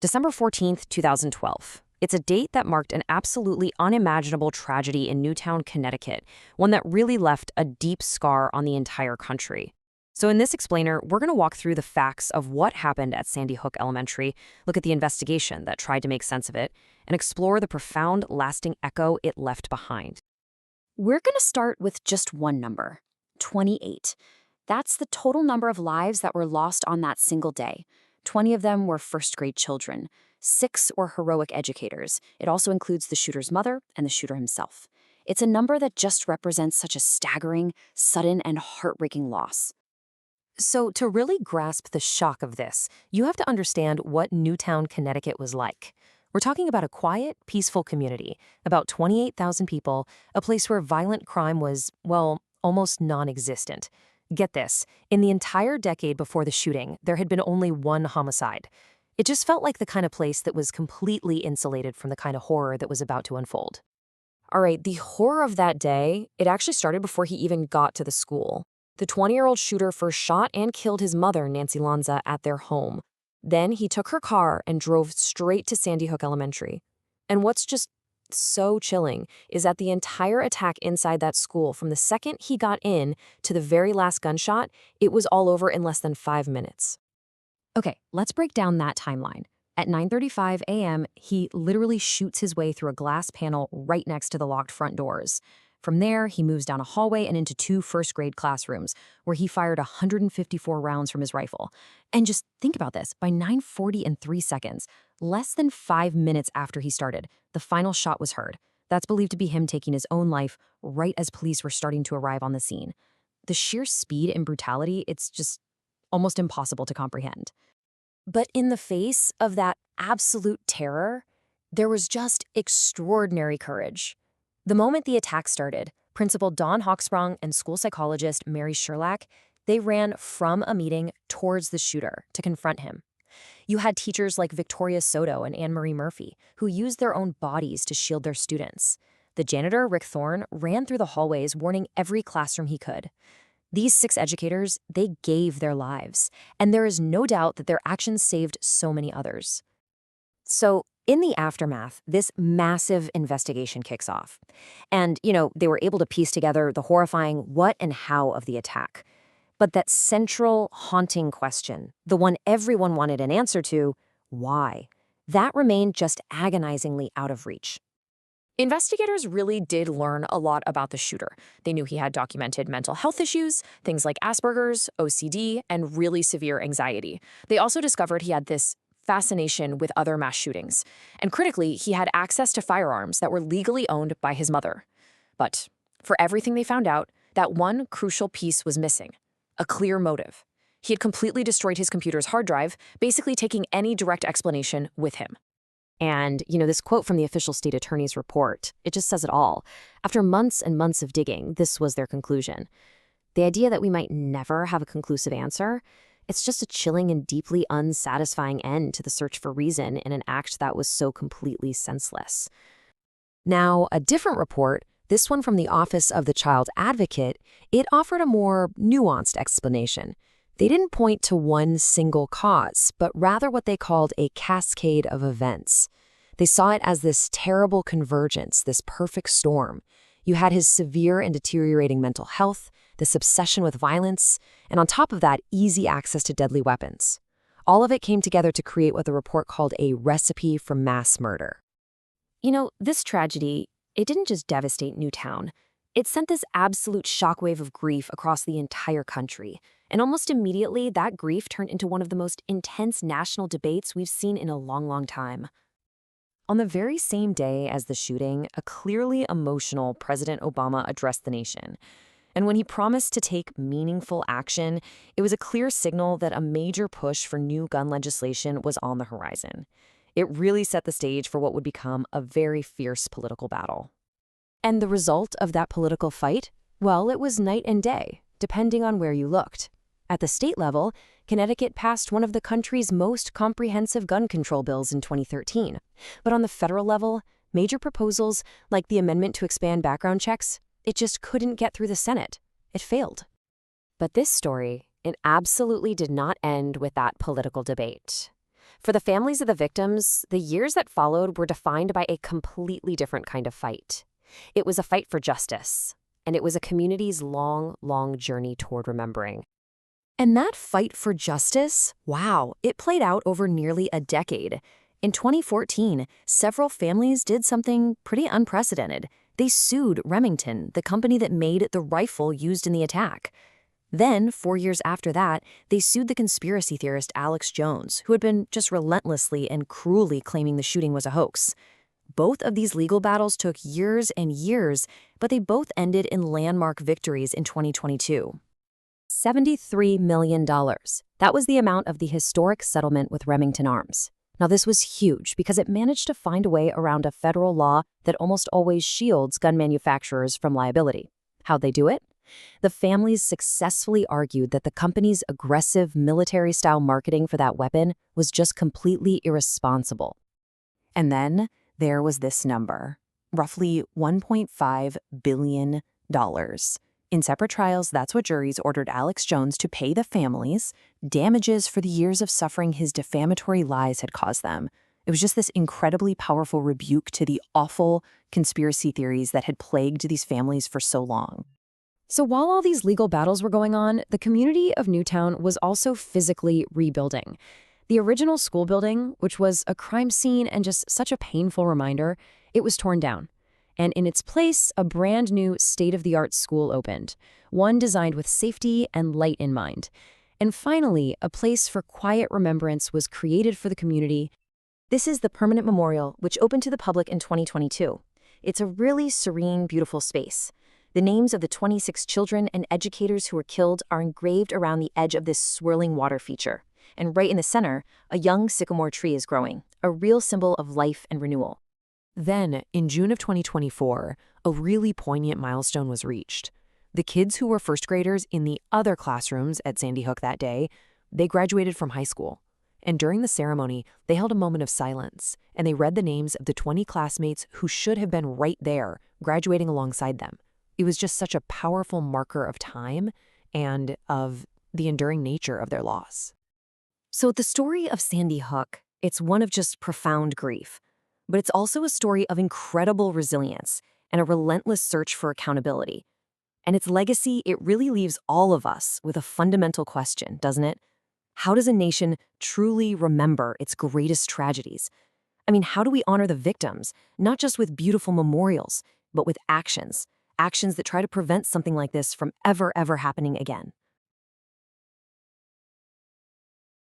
December 14th, 2012. It's a date that marked an absolutely unimaginable tragedy in Newtown, Connecticut, one that really left a deep scar on the entire country. So in this explainer, we're going to walk through the facts of what happened at Sandy Hook Elementary, look at the investigation that tried to make sense of it, and explore the profound, lasting echo it left behind. We're going to start with just one number, 28. That's the total number of lives that were lost on that single day. 20 of them were first-grade children. 6 were heroic educators. It also includes the shooter's mother and the shooter himself. It's a number that just represents such a staggering, sudden, and heartbreaking loss. So to really grasp the shock of this, you have to understand what Newtown, Connecticut was like. We're talking about a quiet, peaceful community, about 28,000 people, a place where violent crime was, well, almost non-existent. Get this, in the entire decade before the shooting, there had been only one homicide. It just felt like the kind of place that was completely insulated from the kind of horror that was about to unfold. All right, the horror of that day, it actually started before he even got to the school. The 20-year-old shooter first shot and killed his mother, Nancy Lanza, at their home. Then he took her car and drove straight to Sandy Hook Elementary. And what's just so chilling is that the entire attack inside that school, from the second he got in to the very last gunshot, it was all over in less than 5 minutes. Okay, let's break down that timeline. At 9:35 a.m., he literally shoots his way through a glass panel right next to the locked front doors. From there, he moves down a hallway and into 2 first-grade classrooms, where he fired 154 rounds from his rifle. And just think about this, by 9:40 and 3 seconds, less than 5 minutes after he started, the final shot was heard. That's believed to be him taking his own life right as police were starting to arrive on the scene. The sheer speed and brutality, it's just almost impossible to comprehend. But in the face of that absolute terror, there was just extraordinary courage. The moment the attack started, Principal Don Hawksprong and school psychologist Mary Sherlack, they ran from a meeting towards the shooter to confront him. You had teachers like Victoria Soto and Anne-Marie Murphy, who used their own bodies to shield their students. The janitor, Rick Thorne, ran through the hallways warning every classroom he could. These 6 educators, they gave their lives, and there is no doubt that their actions saved so many others. So, in the aftermath, this massive investigation kicks off. And, they were able to piece together the horrifying what and how of the attack. But that central, haunting question, the one everyone wanted an answer to, why? That remained just agonizingly out of reach. Investigators really did learn a lot about the shooter. They knew he had documented mental health issues, things like Asperger's, OCD, and really severe anxiety. They also discovered he had this fascination with other mass shootings. And critically, he had access to firearms that were legally owned by his mother. But for everything they found out, that one crucial piece was missing: a clear motive. He had completely destroyed his computer's hard drive, basically taking any direct explanation with him. And, this quote from the official state attorney's report, it just says it all. After months and months of digging, this was their conclusion. The idea that we might never have a conclusive answer, it's just a chilling and deeply unsatisfying end to the search for reason in an act that was so completely senseless. Now, a different report, this one from the Office of the Child Advocate, it offered a more nuanced explanation. They didn't point to one single cause, but rather what they called a cascade of events. They saw it as this terrible convergence, this perfect storm. You had his severe and deteriorating mental health, this obsession with violence, and on top of that, easy access to deadly weapons. All of it came together to create what the report called a recipe for mass murder. This tragedy, it didn't just devastate Newtown. It sent this absolute shockwave of grief across the entire country. And almost immediately, that grief turned into one of the most intense national debates we've seen in a long, long time. On the very same day as the shooting, a clearly emotional President Obama addressed the nation. And when he promised to take meaningful action, it was a clear signal that a major push for new gun legislation was on the horizon. It really set the stage for what would become a very fierce political battle. And the result of that political fight? Well, it was night and day, depending on where you looked. At the state level, Connecticut passed one of the country's most comprehensive gun control bills in 2013. But on the federal level, major proposals like the amendment to expand background checks, it just couldn't get through the Senate. It failed. But this story, it absolutely did not end with that political debate. For the families of the victims, the years that followed were defined by a completely different kind of fight. It was a fight for justice, and it was a community's long, long journey toward remembering. And that fight for justice, wow, it played out over nearly a decade. In 2014, several families did something pretty unprecedented. They sued Remington, the company that made the rifle used in the attack. Then, 4 years after that, they sued the conspiracy theorist Alex Jones, who had been just relentlessly and cruelly claiming the shooting was a hoax. Both of these legal battles took years and years, but they both ended in landmark victories in 2022. $73 million. That was the amount of the historic settlement with Remington Arms. Now, this was huge because it managed to find a way around a federal law that almost always shields gun manufacturers from liability. How'd they do it? The families successfully argued that the company's aggressive military-style marketing for that weapon was just completely irresponsible. And then there was this number, roughly $1.5 billion. In separate trials, that's what juries ordered Alex Jones to pay the families damages for the years of suffering his defamatory lies had caused them. It was just this incredibly powerful rebuke to the awful conspiracy theories that had plagued these families for so long. So while all these legal battles were going on, the community of Newtown was also physically rebuilding. The original school building, which was a crime scene and just such a painful reminder, it was torn down. And in its place, a brand new state-of-the-art school opened, one designed with safety and light in mind. And finally, a place for quiet remembrance was created for the community. This is the permanent memorial, which opened to the public in 2022. It's a really serene, beautiful space. The names of the 26 children and educators who were killed are engraved around the edge of this swirling water feature. And right in the center, a young sycamore tree is growing, a real symbol of life and renewal. Then, in June of 2024, a really poignant milestone was reached. The kids who were first graders in the other classrooms at Sandy Hook that day, they graduated from high school. And during the ceremony, they held a moment of silence, and they read the names of the 20 classmates who should have been right there, graduating alongside them. It was just such a powerful marker of time and of the enduring nature of their loss. So the story of Sandy Hook, it's one of just profound grief, but it's also a story of incredible resilience and a relentless search for accountability. And its legacy, it really leaves all of us with a fundamental question, doesn't it? How does a nation truly remember its greatest tragedies? I mean, how do we honor the victims, not just with beautiful memorials, but with actions? Actions that try to prevent something like this from ever happening again.